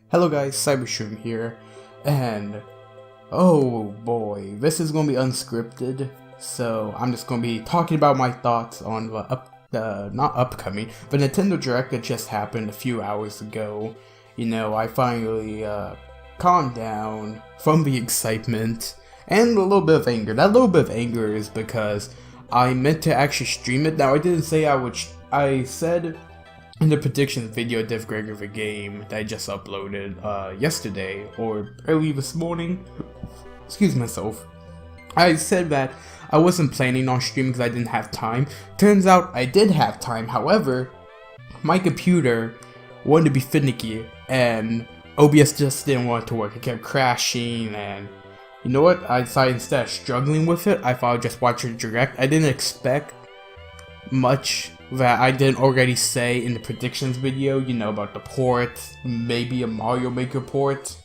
Hello guys, Cybershroom here, and oh boy, this is gonna be unscripted, so I'm just gonna be talking about my thoughts on the not upcoming, but Nintendo Direct that just happened a few hours ago. You know, I finally calmed down from the excitement and a little bit of anger. That little bit of anger is because I meant to actually stream it. Now I didn't say I would. I said in the predictions video, Div Greg of a game that I just uploaded yesterday or early this morning. Excuse myself. I said that I wasn't planning on streaming because I didn't have time. Turns out I did have time. However, my computer wanted to be finicky and OBS just didn't want it to work. It kept crashing, and you know what? I decided instead of struggling with it, I thought I'd just watch it direct. I didn't expect much that I didn't already say in the predictions video, you know, about the port, maybe a Mario Maker port.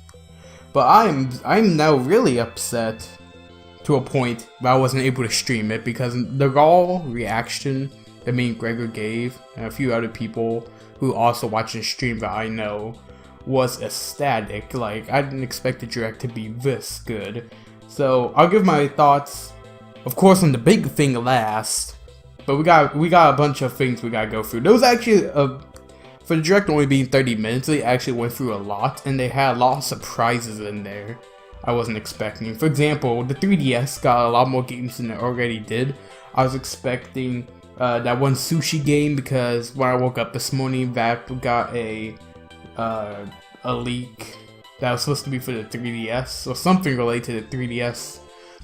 But I'm now really upset to a point that I wasn't able to stream it because the raw reaction that me and Gregor gave and a few other people who also watch the stream that I know was ecstatic. Like, I didn't expect the direct to be this good. So I'll give my thoughts, of course, on the big thing last. But we got a bunch of things we gotta go through. There was actually for the direct only being 30 minutes, they actually went through a lot, and they had a lot of surprises in there I wasn't expecting. For example, the 3DS got a lot more games than it already did. I was expecting that one sushi game because when I woke up this morning, that got a leak that was supposed to be for the 3DS or something related to the 3DS.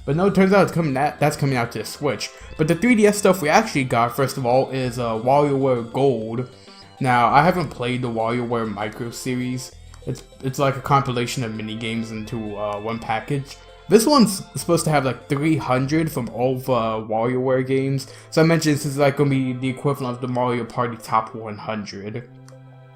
But no, it turns out that's coming out to the Switch. But the 3DS stuff we actually got, first of all, is WarioWare Gold. Now, I haven't played the WarioWare Micro series. It's like a compilation of mini games into one package. This one's supposed to have like 300 from all the WarioWare games. So I mentioned this is like going to be the equivalent of the Mario Party Top 100.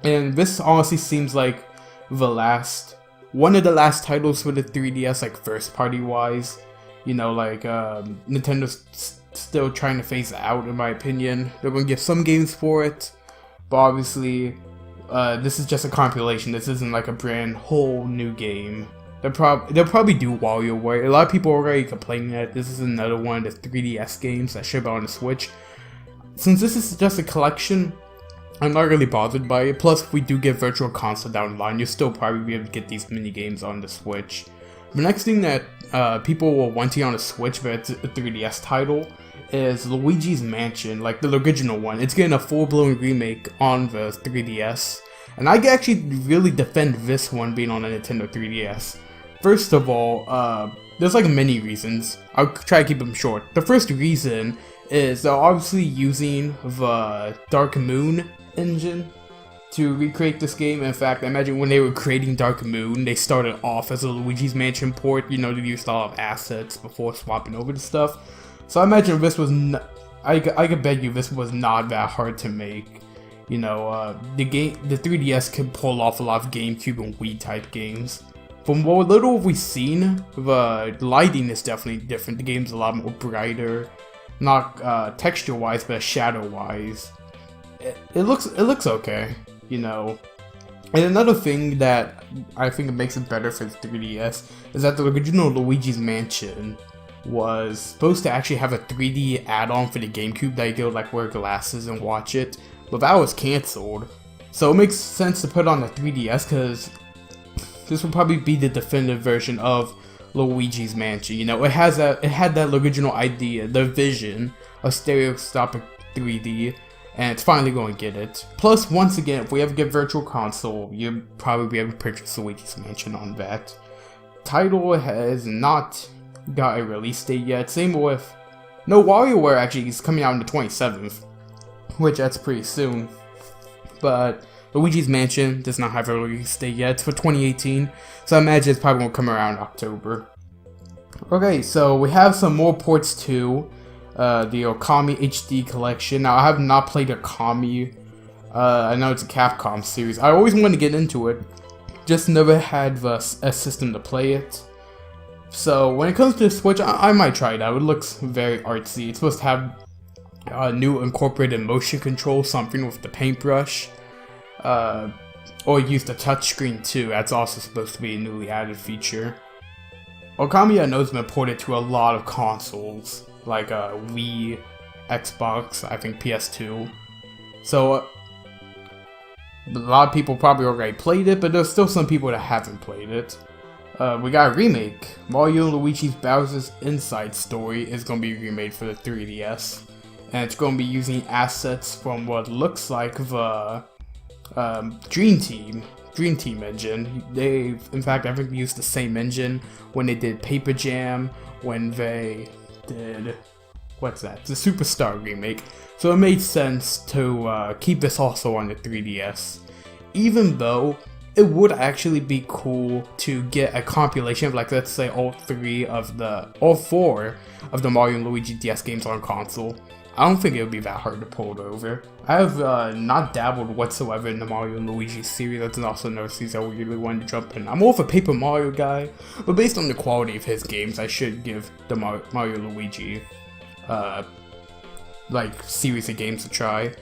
And this honestly seems like one of the last titles for the 3DS, like first party wise. You know, like, Nintendo's still trying to phase it out, in my opinion. They're going to give some games for it, but obviously, this is just a compilation. This isn't like a brand whole new game. They'll probably do WarioWare. A lot of people are already complaining that this is another one of the 3DS games that should be on the Switch. Since this is just a collection, I'm not really bothered by it. Plus, if we do get Virtual Console down the line, you'll still probably be able to get these mini games on the Switch. The next thing that people will want to on a Switch, but it's a 3DS title, is Luigi's Mansion, like the original one. It's getting a full-blown remake on the 3DS, and I can actually really defend this one being on a Nintendo 3DS. First of all, there's like many reasons. I'll try to keep them short. The first reason is they're obviously using the Dark Moon engine to recreate this game. In fact, I imagine when they were creating Dark Moon, they started off as a Luigi's Mansion port. You know, they used a lot of assets before swapping over to stuff. So I imagine this was I could bet you this was not that hard to make. You know, the 3DS could pull off a lot of GameCube and Wii type games. From what little we've seen, the lighting is definitely different. The game's a lot more brighter, not texture wise, but shadow wise. It looks okay. You know, and another thing that I think makes it better for the 3DS is that the original Luigi's Mansion was supposed to actually have a 3D add-on for the GameCube that you could like wear glasses and watch it, but that was cancelled. So it makes sense to put on the 3DS because this will probably be the definitive version of Luigi's Mansion. You know, it had that original idea, the vision of stereoscopic 3D. And it's finally going to get it. Plus, once again, if we ever get Virtual Console, you'll probably be able to purchase Luigi's Mansion on that. Title has not got a release date yet. Same with... No, WarioWare actually is coming out on the 27th. Which, that's pretty soon. But Luigi's Mansion does not have a release date yet. It's for 2018. So I imagine it's probably going to come around October. Okay, so we have some more ports too. The Okami HD collection. Now, I have not played Okami. I know it's a Capcom series. I always wanted to get into it, just never had a system to play it. So when it comes to the Switch, I might try it out. It looks very artsy. It's supposed to have new incorporated motion control, something with the paintbrush. or use the touchscreen too. That's also supposed to be a newly added feature. Okami I know has been ported to a lot of consoles, like Wii, Xbox, I think PS2. So a lot of people probably already played it, but there's still some people that haven't played it. We got a remake. Mario and Luigi's Bowser's Inside Story is going to be remade for the 3DS. And it's going to be using assets from what looks like the Dream Team engine. They, in fact, I think used the same engine when they did Paper Jam, when they did, what's that? The Superstar remake. So it made sense to keep this also on the 3DS. Even though it would actually be cool to get a compilation of, like, let's say all four of the Mario and Luigi DS games on console. I don't think it would be that hard to pull it over. I have not dabbled whatsoever in the Mario and Luigi series. That's also another series I really wanted to jump in. I'm more of a Paper Mario guy, but based on the quality of his games, I should give the Mario Luigi like series of games a try.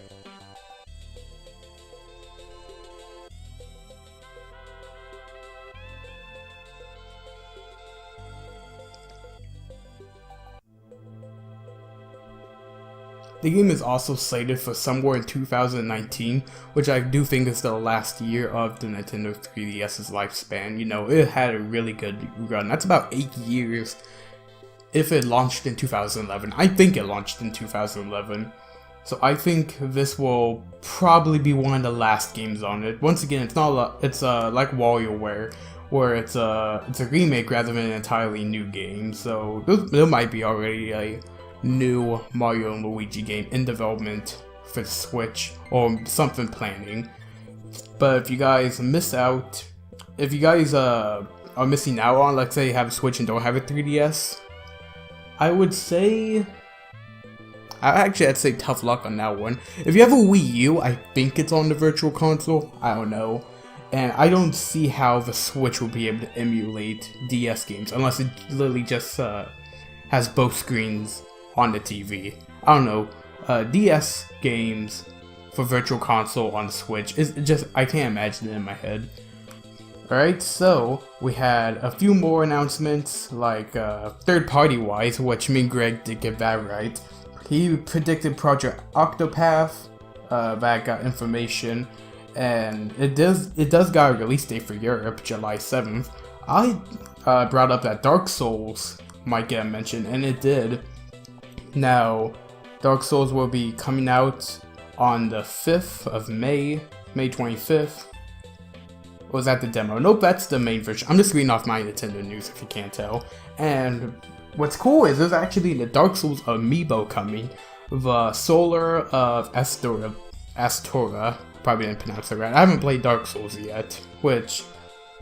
The game is also slated for somewhere in 2019, which I do think is the last year of the Nintendo 3DS's lifespan. You know, it had a really good run. That's about 8 years if it launched in 2011. I think it launched in 2011. So I think this will probably be one of the last games on it. Once again, it's not like WarioWare, where it's a remake rather than an entirely new game. So there might be already a new Mario and Luigi game in development for the Switch or something planning. But if you guys miss out, if you guys are missing out on, let's say you have a Switch and don't have a 3DS, I would say, I'd say tough luck on that one. If you have a Wii U, I think it's on the Virtual Console, I don't know. And I don't see how the Switch will be able to emulate DS games unless it literally just has both screens on the TV. I don't know. DS games for Virtual Console on the Switch is just, I can't imagine it in my head. Alright, so we had a few more announcements, like third party wise, which me and Greg did get that right. He predicted Project Octopath, that got information, and it does got a release date for Europe, July 7th. I brought up that Dark Souls might get a mention, and it did. Now, Dark Souls will be coming out on the 5th of May, May 25th. Or was that the demo? Nope, that's the main version. I'm just reading off my Nintendo news if you can't tell. And what's cool is there's actually the Dark Souls amiibo coming. The Solar of Astora. Probably didn't pronounce it right. I haven't played Dark Souls yet, which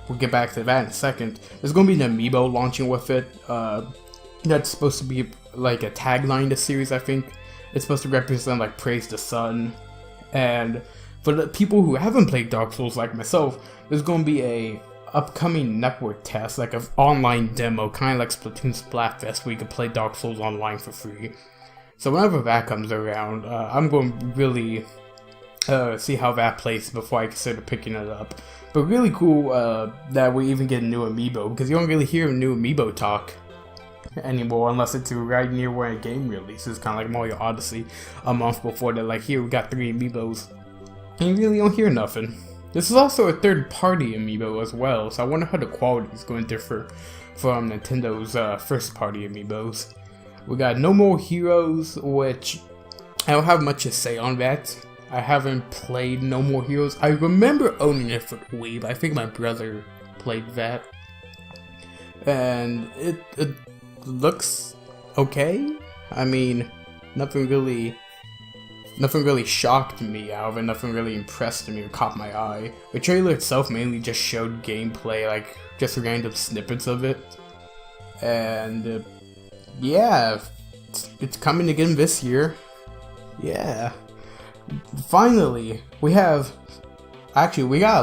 we'll get back to that in a second. There's going to be an amiibo launching with it. That's supposed to be like a tagline to the series, I think. It's supposed to represent like praise the sun. And for the people who haven't played Dark Souls like myself, there's going to be a upcoming network test, like an online demo, kind of like Splatoon Splatfest, where you can play Dark Souls online for free. So whenever that comes around, I'm going to really see how that plays before I consider picking it up. But really cool that we even get a new amiibo, because you don't really hear new amiibo talk anymore unless it's right near where a game releases, kind of like Mario Odyssey a month before. They're like, here, we got 3 amiibos, and you really don't hear nothing. This is also a third-party amiibo as well, so I wonder how the quality is going to differ from Nintendo's first-party amiibos. We got No More Heroes, which I don't have much to say on that. I haven't played No More Heroes. I remember owning it for the Wii, but I think my brother played that. And it looks okay. I mean, nothing really shocked me out of it, nothing really impressed me or caught my eye. The trailer itself mainly just showed gameplay, like just random snippets of it. And yeah, it's coming again this year. Yeah. Finally, we got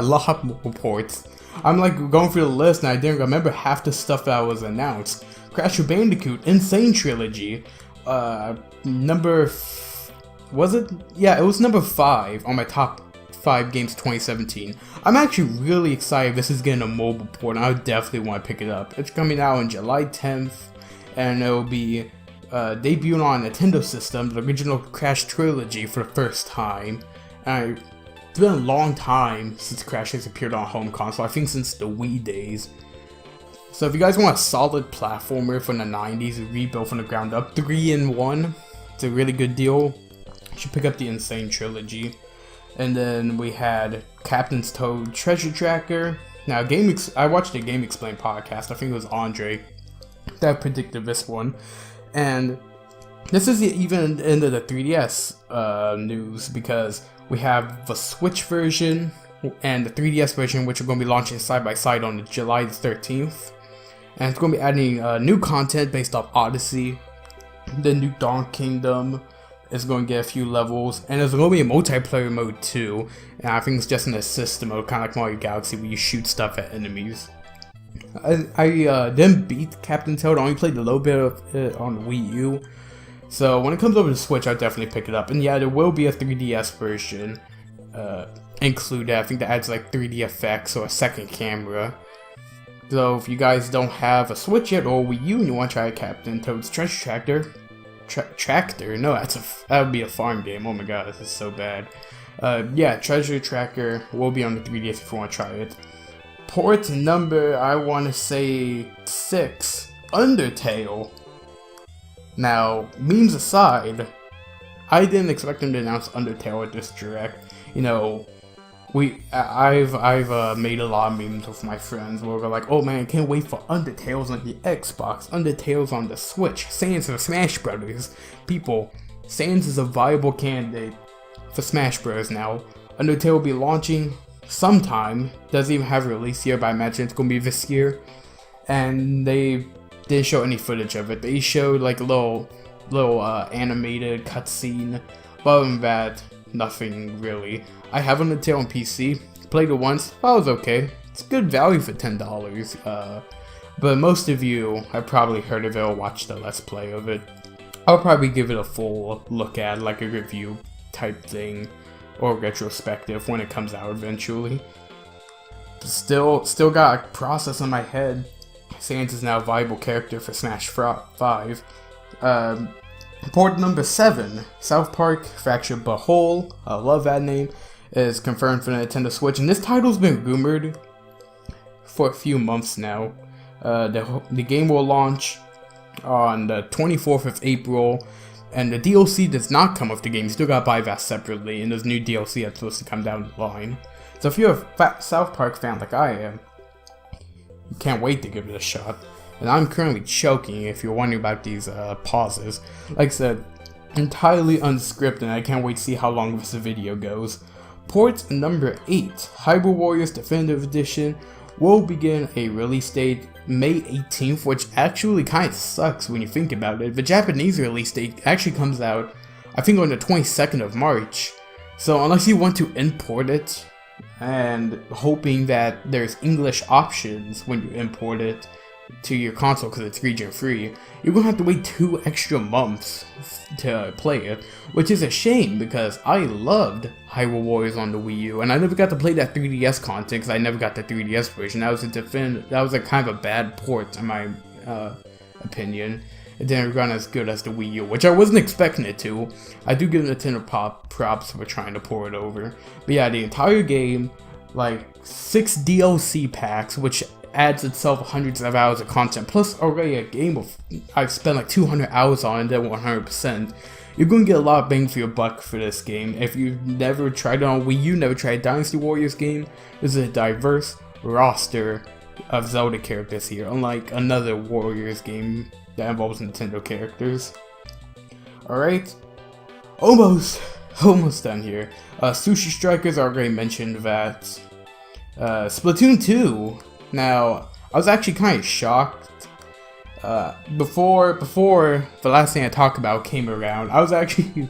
a lot more reports. I'm like going through the list and I didn't remember half the stuff that was announced. Crash Bandicoot Insane Trilogy, was it? Yeah, it was number 5 on my top PS5 games 2017. I'm actually really excited this is getting a mobile port, and I definitely want to pick it up. It's coming out on July 10th, and it will be debuting on Nintendo system, the original Crash trilogy, for the first time. And it's been a long time since Crash has appeared on a home console, I think since the Wii days. So if you guys want a solid platformer from the 90s, rebuilt from the ground up, 3-in-1, it's a really good deal. You should pick up the Insane Trilogy. And then we had Captain's Toad Treasure Tracker. Now, I watched a Game Explain podcast, I think it was Andre that predicted this one. And this is even the end of the 3DS news, because we have the Switch version and the 3DS version, which are going to be launching side by side on July the 13th. And it's going to be adding new content based off Odyssey. The new Dawn Kingdom is going to get a few levels, and there's going to be a multiplayer mode too. And I think it's just in a system mode, kind of like Mario Galaxy, where you shoot stuff at enemies. I didn't beat Captain Toad, I only played a little bit of it on Wii U. So when it comes over to Switch, I'll definitely pick it up. And yeah, there will be a 3DS version included. I think that adds like 3D effects or a second camera. So if you guys don't have a Switch yet or Wii U and you want to try Captain Toad's Treasure Tractor, no, that would be a farm game. Oh my god, this is so bad. Yeah, Treasure Tracker will be on the 3DS if you want to try it. Port number, I want to say 6, Undertale. Now, memes aside, I didn't expect them to announce Undertale at this direct. You know, I've made a lot of memes with my friends where we're like, oh man, I can't wait for Undertale's on the Xbox, Undertale's on the Switch, Sans for Smash Brothers. People, Sans is a viable candidate for Smash Bros. Now. Undertale will be launching sometime, doesn't even have a release year, but I imagine it's gonna be this year. And they didn't show any footage of it. They showed like a little animated cutscene, but other than that, nothing really. I have Undertale on PC, played it once, thought it was okay. It's good value for $10, but most of you have probably heard of it or watched a Let's Play of it. I'll probably give it a full look at, like a review type thing, or retrospective when it comes out eventually. Still got a process in my head. Sans is now a viable character for Smash 5. Port number 7, South Park Fracture But Whole, I love that name, is confirmed for the Nintendo Switch, and this title's been rumored for a few months now. The game will launch on the 24th of April, and the DLC does not come with the game. You still gotta buy that separately, and there's new DLC that's supposed to come down the line. So if you're a South Park fan like I am, you can't wait to give it a shot. And I'm currently choking if you're wondering about these pauses. Like I said, entirely unscripted, and I can't wait to see how long this video goes. Port number 8, Hyrule Warriors Definitive Edition, will begin a release date May 18th, which actually kind of sucks when you think about it. The Japanese release date actually comes out, I think, on the 22nd of March. So unless you want to import it, and hoping that there's English options when you import it to your console because it's region free, you're gonna have to wait 2 extra months to play it, which is a shame because I loved Hyrule Warriors on the Wii U, and I never got to play that 3DS content because I never got the 3DS version. That was a kind of a bad port in my opinion. It didn't run as good as the Wii U, which I wasn't expecting it to. I do give Nintendo props for trying to port it over. But yeah, the entire game, like 6 DLC packs, which adds itself hundreds of hours of content, plus already a game I've spent like 200 hours on and then 100%. You're going to get a lot of bang for your buck for this game. If you've never tried it on Wii U, never tried a Dynasty Warriors game, this is a diverse roster of Zelda characters here, unlike another Warriors game that involves Nintendo characters. Alright, almost done here. Sushi Strikers, I already mentioned that. Splatoon 2. Now, I was actually kind of shocked. Before the last thing I talked about came around, I was actually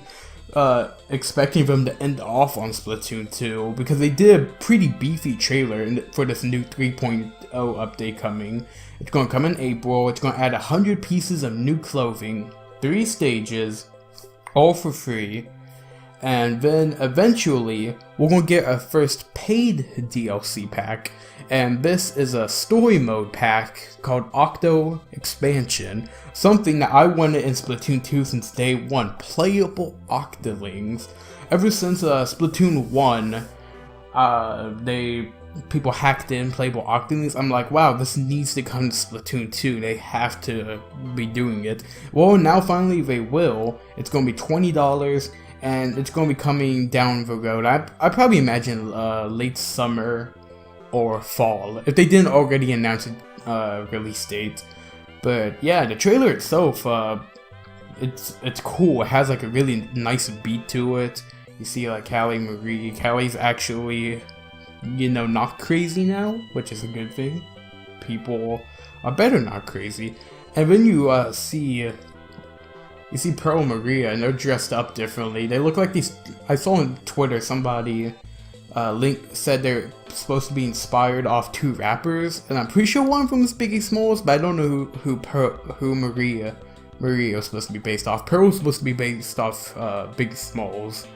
expecting them to end off on Splatoon 2 because they did a pretty beefy trailer for this new 3.0 update coming. It's going to come in April. It's going to add 100 pieces of new clothing, 3 stages, all for free. And then eventually, we're gonna get our first paid DLC pack, and this is a story mode pack called Octo Expansion, something that I wanted in Splatoon 2 since day one, playable Octolings. Ever since Splatoon 1, people hacked in playable Octolings. I'm like, wow, this needs to come to Splatoon 2. They have to be doing it. Well, now finally they will. It's gonna be $20, and it's gonna be coming down the road. I probably imagine late summer or fall, if they didn't already announce a release date. But yeah, the trailer itself, it's cool. It has like a really nice beat to it. You see like Callie Marie. Callie's actually, you know, not crazy now, which is a good thing. People are better not crazy. And then you see Pearl and Maria, and they're dressed up differently. They look like these. I saw on Twitter somebody said they're supposed to be inspired off two rappers, and I'm pretty sure one of them is Biggie Smalls, but I don't know who Maria was supposed to be based off. Pearl was supposed to be based off Biggie Smalls.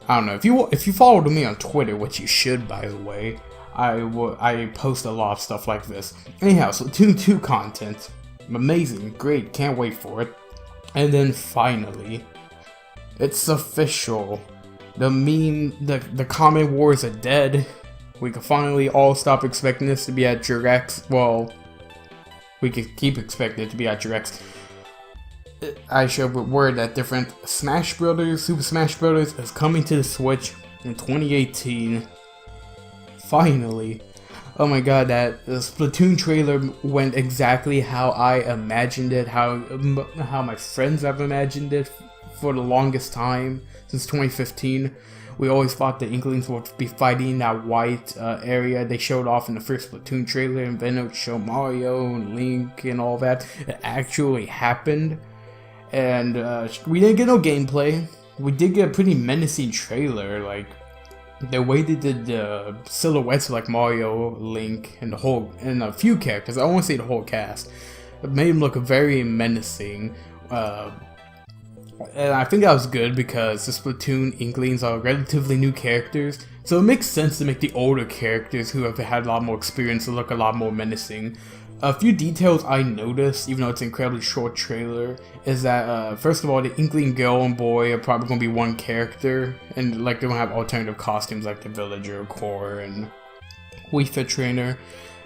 I don't know, if you followed me on Twitter, which you should, by the way, I post a lot of stuff like this. Anyhow, so Splatoon 2 content, amazing, great, can't wait for it. And then finally, it's official. The comment wars are dead. We can finally all stop expecting this to be at Direct. Well, we can keep expecting it to be at Direct. I should word that different. Smash Brothers, Super Smash Brothers is coming to the Switch in 2018. Finally. Oh my god, that Splatoon trailer went exactly how I imagined it, how my friends have imagined it for the longest time, since 2015. We always thought the Inklings would be fighting that white area they showed off in the first Splatoon trailer, and then it would show Mario and Link and all that. It actually happened. And we didn't get no gameplay. We did get a pretty menacing trailer, like the way they did the silhouettes of like Mario, Link, and a few characters. I don't want to say the whole cast. It made them look very menacing. And I think that was good because the Splatoon Inklings are relatively new characters, so it makes sense to make the older characters who have had a lot more experience to look a lot more menacing. A few details I noticed, even though it's an incredibly short trailer, is that first of all, the Inkling girl and boy are probably going to be one character, and like they're going to have alternative costumes like the Villager, Core, and Wii Fit Trainer.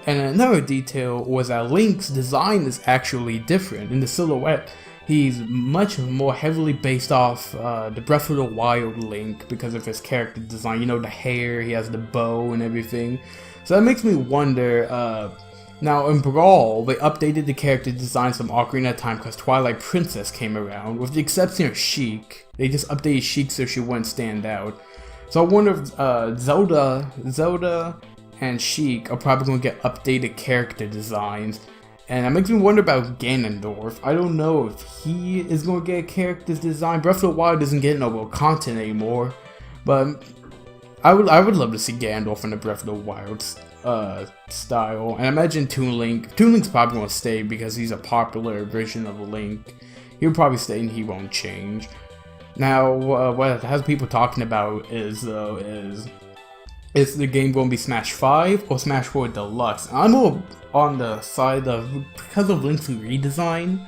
And another detail was that Link's design is actually different. In the silhouette, he's much more heavily based off the Breath of the Wild Link because of his character design. You know, the hair, he has the bow and everything. So that makes me wonder, now in Brawl, they updated the character designs from Ocarina of Time because Twilight Princess came around. With the exception of Sheik, they just updated Sheik so she wouldn't stand out. So I wonder if Zelda and Sheik are probably going to get updated character designs. And that makes me wonder about Ganondorf. I don't know if he is going to get a character design. Breath of the Wild doesn't get no real content anymore. But I would love to see Ganondorf in the Breath of the Wild style. And I imagine Toon Link's probably going to stay because he's a popular version of Link. He'll probably stay and he won't change. Now, what it has people talking about is the game going to be Smash 5 or Smash 4 Deluxe? I'm more on the side of, because of Link's redesign,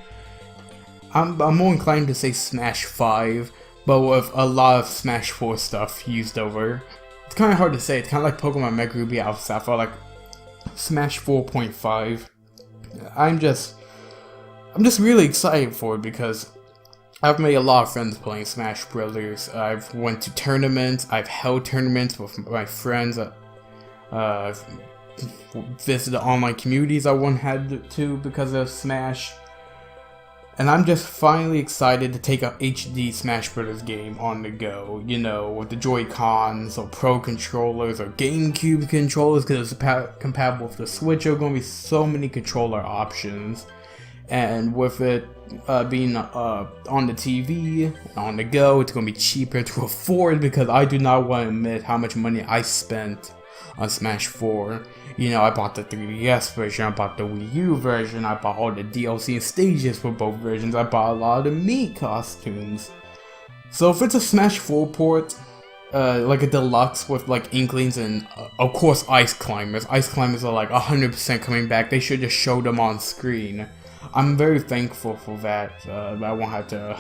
I'm more inclined to say Smash 5, but with a lot of Smash 4 stuff used over. It's kind of hard to say. It's kind of like Pokemon Mega Ruby Alpha Sapphire, like Smash 4.5. I'm just really excited for it because I've made a lot of friends playing Smash Brothers. I've went to tournaments. I've held tournaments with my friends. I've visited online communities I once had to because of Smash. And I'm just finally excited to take a HD Smash Brothers game on the go. You know, with the Joy-Cons or Pro controllers or GameCube controllers, because it's compatible with the Switch. There are going to be so many controller options. And with it being on the TV, on the go, it's going to be cheaper to afford because I do not want to admit how much money I spent on Smash 4. You know, I bought the 3DS version, I bought the Wii U version, I bought all the DLC and stages for both versions, I bought a lot of the Mii costumes. So if it's a Smash 4 port, like a deluxe with like Inklings and of course Ice Climbers. Ice Climbers are like 100% coming back. They should just show them on screen. I'm very thankful for that. I won't have to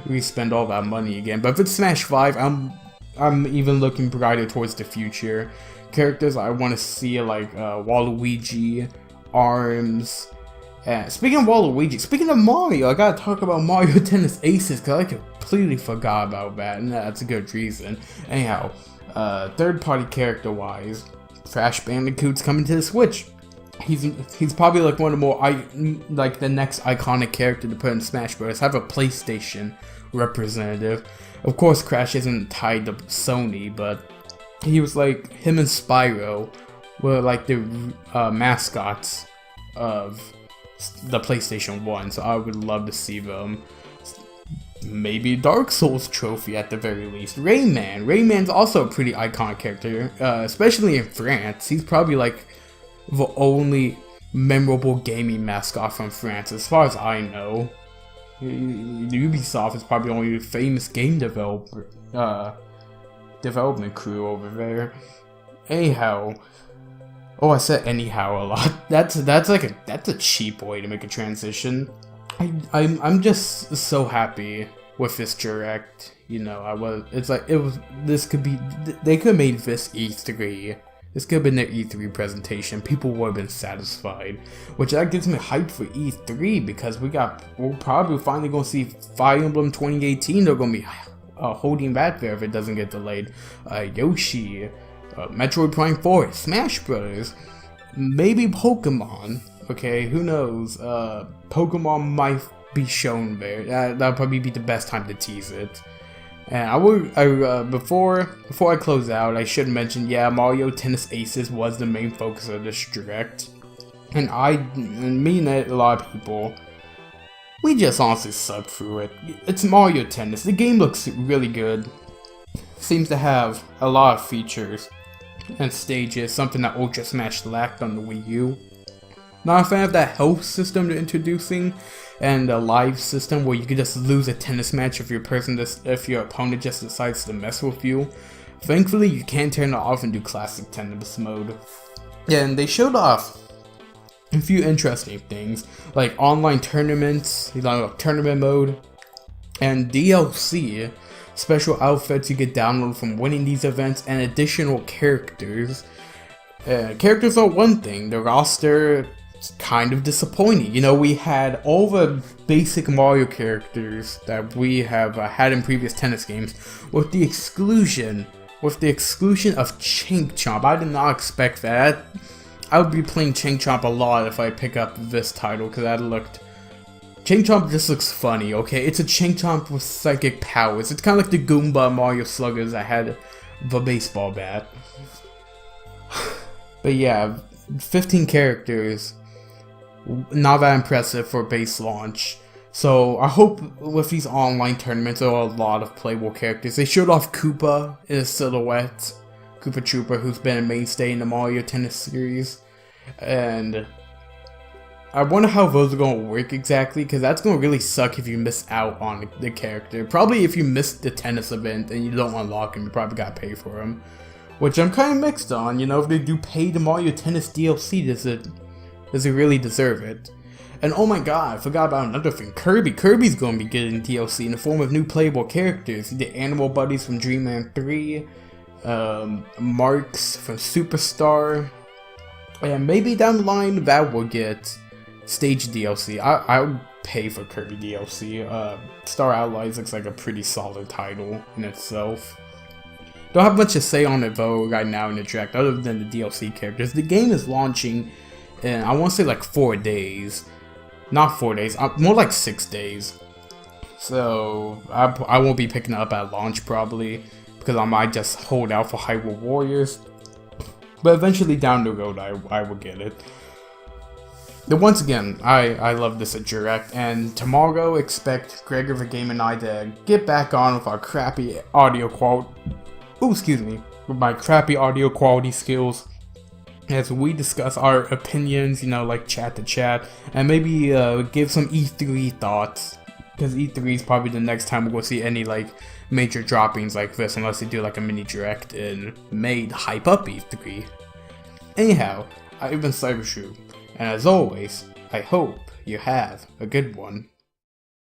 re-spend all that money again. But if it's Smash 5, I'm even looking brighter towards the future. Characters I want to see like Waluigi, Arms. Speaking of Waluigi, speaking of Mario, I gotta talk about Mario Tennis Aces because I completely forgot about that, and that's a good reason. Anyhow, third-party character-wise, Crash Bandicoot's coming to the Switch. He's probably like one of the more like the next iconic character to put in Smash Bros. Have a PlayStation representative. Of course, Crash isn't tied to Sony, but he was like him and Spyro were like the mascots of the PlayStation 1, so I would love to see them. Maybe Dark Souls trophy at the very least. Rayman. Rayman's also a pretty iconic character, especially in France. He's probably like the only memorable gaming mascot from France, as far as I know. Ubisoft is probably the only famous game development crew over there. Anyhow. Oh, I said anyhow a lot. That's a cheap way to make a transition. I'm just so happy with this direct. You know, this could be, they could have made this E3. This could have been their E3 presentation. People would have been satisfied, which that gives me hype for E3 because we're probably finally gonna see Fire Emblem 2018. They're gonna be holding back there if it doesn't get delayed. Yoshi. Metroid Prime 4, Smash Bros, maybe Pokemon. Okay, who knows? Pokemon might be shown there. That'll probably be the best time to tease it. And before I close out, I should mention, yeah, Mario Tennis Aces was the main focus of this direct, and me and a lot of people, we just honestly sucked through it. It's Mario Tennis. The game looks really good. Seems to have a lot of features and stages, something that Ultra Smash lacked on the Wii U. Not a fan of that health system they're introducing, and the live system where you could just lose a tennis match if your opponent just decides to mess with you. Thankfully, you can turn it off and do classic tennis mode. Yeah, and they showed off a few interesting things, like online tournaments, tournament mode, and DLC. Special outfits you get downloaded from winning these events, and additional characters. Characters are one thing, the roster is kind of disappointing. You know, we had all the basic Mario characters that we have had in previous tennis games, with the exclusion of Chink Chomp. I did not expect that. I would be playing Chink Chomp a lot if I pick up this title, because that looked... Chink Chomp just looks funny, okay? It's a Chink Chomp with psychic powers. It's kind of like the Goomba Mario Sluggers that had the baseball bat. But yeah, 15 characters. Not that impressive for base launch. So I hope with these online tournaments there are a lot of playable characters. They showed off Koopa in a silhouette. Koopa Troopa, who's been a mainstay in the Mario Tennis series. And I wonder how those are going to work exactly, because that's going to really suck if you miss out on the character. Probably if you missed the tennis event and you don't unlock him, you probably got to pay for him. Which I'm kind of mixed on, you know, if they do pay the Mario Tennis DLC, does it really deserve it? And oh my god, I forgot about another thing, Kirby. Kirby's going to be getting DLC in the form of new playable characters. The Animal Buddies from Dreamland 3, Marks from Superstar, and maybe down the line that will get stage DLC. I would pay for Kirby DLC. Star Allies looks like a pretty solid title in itself. Don't have much to say on it though right now in the direct, other than the DLC characters. The game is launching in, I want to say like 4 days. Not 4 days, more like 6 days. So I won't be picking it up at launch probably, because I might just hold out for Hyrule Warriors. But eventually down the road I will get it. But once again, I love this direct, and tomorrow expect Gregor the Game and I to get back on with our crappy audio quality. Oh, excuse me, with my crappy audio quality skills, as we discuss our opinions, you know, like chat to chat, and maybe give some E3 thoughts, because E3 is probably the next time we're going to see any like major droppings like this unless they do like a mini direct in May to hype up E3. Anyhow, I've been Cybershoe, and as always, I hope you have a good one.